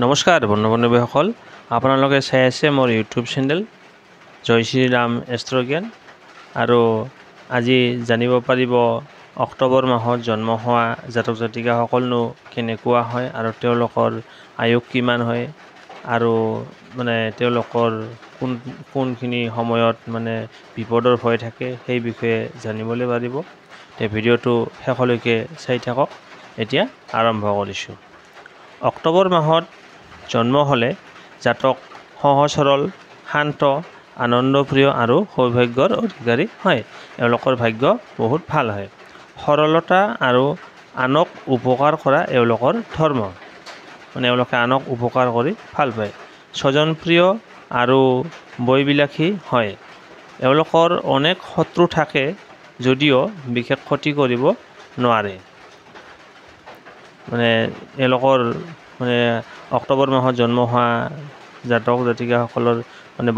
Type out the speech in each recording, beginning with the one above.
নমস্কাৰ বন্ধু-বান্ধৱীসকল, আপোনালোকে চাই আছে মোৰ ইউটিউব চেনেল জয় শ্ৰীৰাম এষ্ট্ৰজ্ঞান। আৰু আজি জানিব পাৰিব অক্টোবৰ মাহত জন্ম হোৱা জাতক জাতিকাসকলনো কেনেকুৱা হয় আৰু তেওঁলোকৰ আয়ুস কিমান হয় আৰু তেওঁলোকৰ কোনখিনি সময়ত বিপদৰ ভয় থাকে সেই বিষয়ে জানিবলৈ পাৰিব। ভিডিঅ'টো শেষলৈকে চাই থাকক। এতিয়া আৰম্ভ কৰিছোঁ। অক্টোবৰ মাহত জন্ম হ'লে জাতক সহজ সৰল, শান্ত, আনন্দপ্ৰিয় আৰু সৌভাগ্যৰ অধিকাৰী হয়। এওঁলোকৰ ভাগ্য বহুত ভাল হয়। সৰলতা আৰু আনক উপকাৰ কৰা এওঁলোকৰ ধৰ্ম। এওঁলোকে আনক উপকাৰ কৰি ভাল পায়। স্বজনপ্ৰিয় আৰু বয়বিলাসী হয়। এওঁলোকৰ অনেক শত্ৰু থাকে যদিও বিশেষ ক্ষতি কৰিব নোৱাৰে। এওঁলোকৰ অক্টোবৰ মাহত জন্ম হোৱা জাতক জাতিকাসকলৰ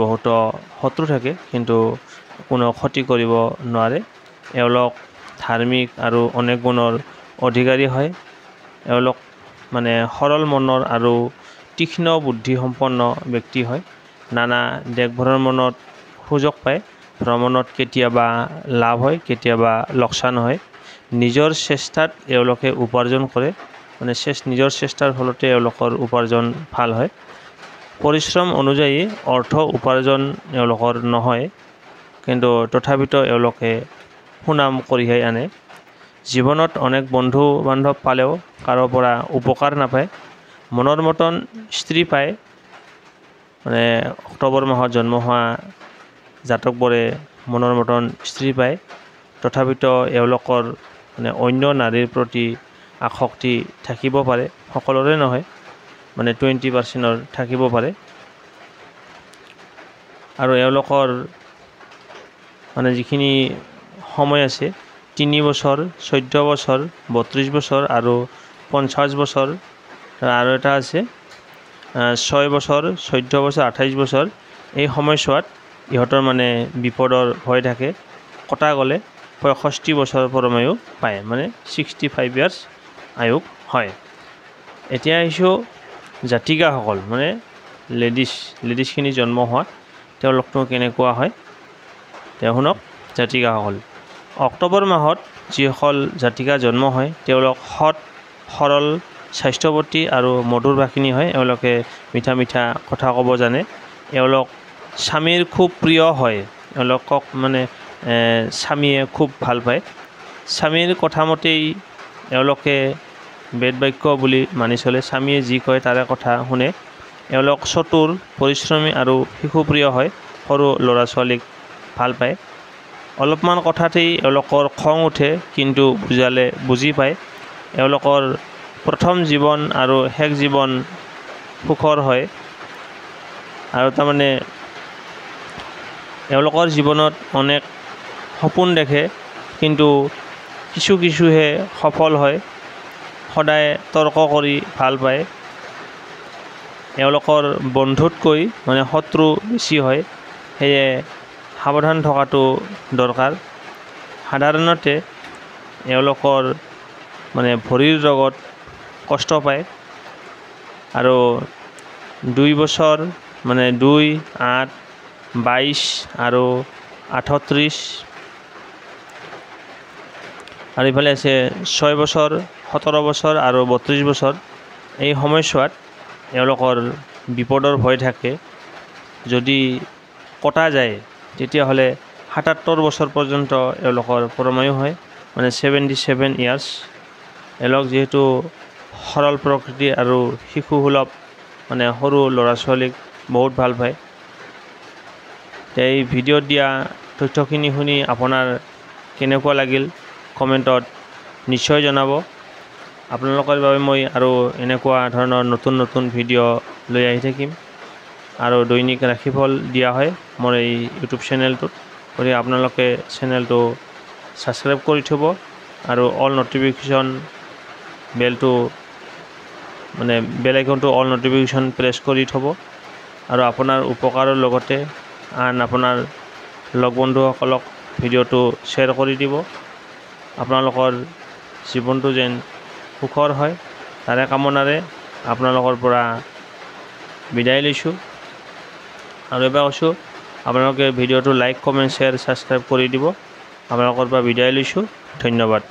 বহুতো শত্ৰু থাকে, কিন্তু কোনো ক্ষতি কৰিব নোৱাৰে। এওঁলোক ধাৰ্মিক আৰু অনেক গুণৰ অধিকাৰী হয়। এওঁলোক সৰল মনৰ আৰু তীক্ষ্ণ বুদ্ধিসম্পন্ন ব্যক্তি হয়। নানা দেশ ভ্ৰমণত সুযোগ পায়। ভ্ৰমণত কেতিয়াবা লাভ হয়, কেতিয়াবা লোকচান হয়। নিজৰ চেষ্টাত এওঁলোকে উপাৰ্জন কৰে। নিজৰ চেষ্টাৰ ফলতে এওঁলোকৰ উপাৰ্জন ভাল হয়। পৰিশ্ৰম অনুযায়ী অৰ্থ উপাৰ্জন এওঁলোকৰ নহয়, কিন্তু তথাপিতো এওঁলোকে সুনাম কঢ়িয়াই আনে। জীৱনত অনেক বন্ধু বান্ধৱ পালেও কাৰো পৰা উপকাৰ নাপায়। মনৰ মতন স্ত্ৰী পায়। অক্টোবৰ মাহত জন্ম হোৱা জাতকবোৰে মনৰ মতন স্ত্ৰী পায়। তথাপিতো এওঁলোকৰ অন্য নাৰীৰ প্ৰতি আসক্তি থাকিব পাৰে। সকলোৰে নহয়, 20% থাকিব পাৰে। আৰু এওঁলোকৰ যিখিনি সময় আছে, 3 বছৰ, 14 বছৰ, 32 বছৰ আৰু 50 বছৰ। আৰু এটা আছে 6 বছৰ, 14 বছৰ, 28 বছৰ। এই সময়ছোৱাত ইহঁতৰ বিপদৰ ভয় থাকে। কটা গ'লে 65 বছৰ পৰমায়ু পায়, 65 ইয়াৰ্ছ আয়ুস হয়। এতিয়া আহিছোঁ জাতিকাসকল, লেডিজখিনি জন্ম হোৱা তেওঁলোকনো কেনেকুৱা হয় শুনক। জাতিকাসকল অক্টোবৰ মাহত যিসকল জাতিকা জন্ম হয় তেওঁলোক সৎ, সৰল, স্বাস্থ্যৱতী আৰু মধুৰ ভাষিনী হয়। এওঁলোকে মিঠা মিঠা কথা ক'ব জানে। এওঁলোক স্বামীৰ খুব প্ৰিয় হয়। এওঁলোকক স্বামীয়ে খুব ভাল পায়। স্বামীৰ কথামতেই এওঁলোকে বেদ বাক্য বুলি মানি চলে। স্বামীয়ে যি কয় তাৰে কথা শুনে। এওঁলোক চতুৰ, পৰিশ্ৰমী আৰু শিশুপ্ৰিয় হয়। সৰু ল'ৰা ছোৱালীক ভাল পায়। অলপমান কথাতেই এওঁলোকৰ খং উঠে, কিন্তু বুজালে বুজি পায়। এওঁলোকৰ প্ৰথম জীৱন আৰু শেষ জীৱন সুখৰ হয়। আৰু এওঁলোকৰ জীৱনত অনেক সপোন দেখে, কিন্তু কিছুহে সফল হয়। সদায় তৰ্ক কৰি ভাল পায়। এওঁলোকৰ বন্ধুতকৈ শত্ৰু বেছি হয়। সেয়ে সাৱধান থকাটো দৰকাৰ। সাধাৰণতে এওঁলোকৰ ভৰিৰ ৰোগত কষ্ট পায়। আৰু 2 বছৰ 2, 8, 22 আৰু 38। আৰু ইফালে আছে 6 বছৰ, 17 বছৰ আৰু 32 বছৰ। এই সময়ছোৱাত এওঁলোকৰ বিপদৰ ভয় থাকে। যদি কটা যায় তেতিয়াহ'লে 77 বছৰ পৰ্যন্ত এওঁলোকৰ পৰমায়ু হয়, 77 ইয়াৰ্ছ। এওঁলোক যিহেতু সৰল প্ৰকৃতি আৰু শিশুসুলভ, সৰু ল'ৰা ছোৱালীক বহুত ভাল পায়। এই ভিডিঅ'ত দিয়া তথ্যখিনি শুনি আপোনাৰ কেনেকুৱা লাগিল কমেণ্টত নিশ্চয় জনাব। আপোনালোকৰ বাবে মই আৰু এনেকুৱা ধৰণৰ নতুন নতুন ভিডিঅ' লৈ আহি থাকিম। আৰু দৈনিক ৰাশিফল দিয়া হয় মোৰ এই ইউটিউব চেনেলটোত। গতিকে আপোনালোকে চেনেলটো ছাবস্ক্ৰাইব কৰি থ'ব আৰু অল নটিফিকেশ্যন বেলটো বেল আইকনটো অল নটিফিকেশ্যন প্ৰেছ কৰি থ'ব। আৰু আপোনাৰ উপকাৰৰ লগতে আন আপোনাৰ লগ বন্ধুসকলক ভিডিঅ'টো শ্বেয়াৰ কৰি দিব। আপোনালোকৰ জীৱনটো যেন সুখৰ হয় তাৰে কামনাৰে আপোনালোকৰ পৰা বিদায় লৈছোঁ। আৰু এবাৰ কৈছোঁ আপোনালোকে ভিডিঅ'টো লাইক কমেণ্ট শ্বেয়াৰ ছাবস্ক্ৰাইব কৰি দিব। আপোনালোকৰ পৰা বিদায় লৈছোঁ। ধন্যবাদ।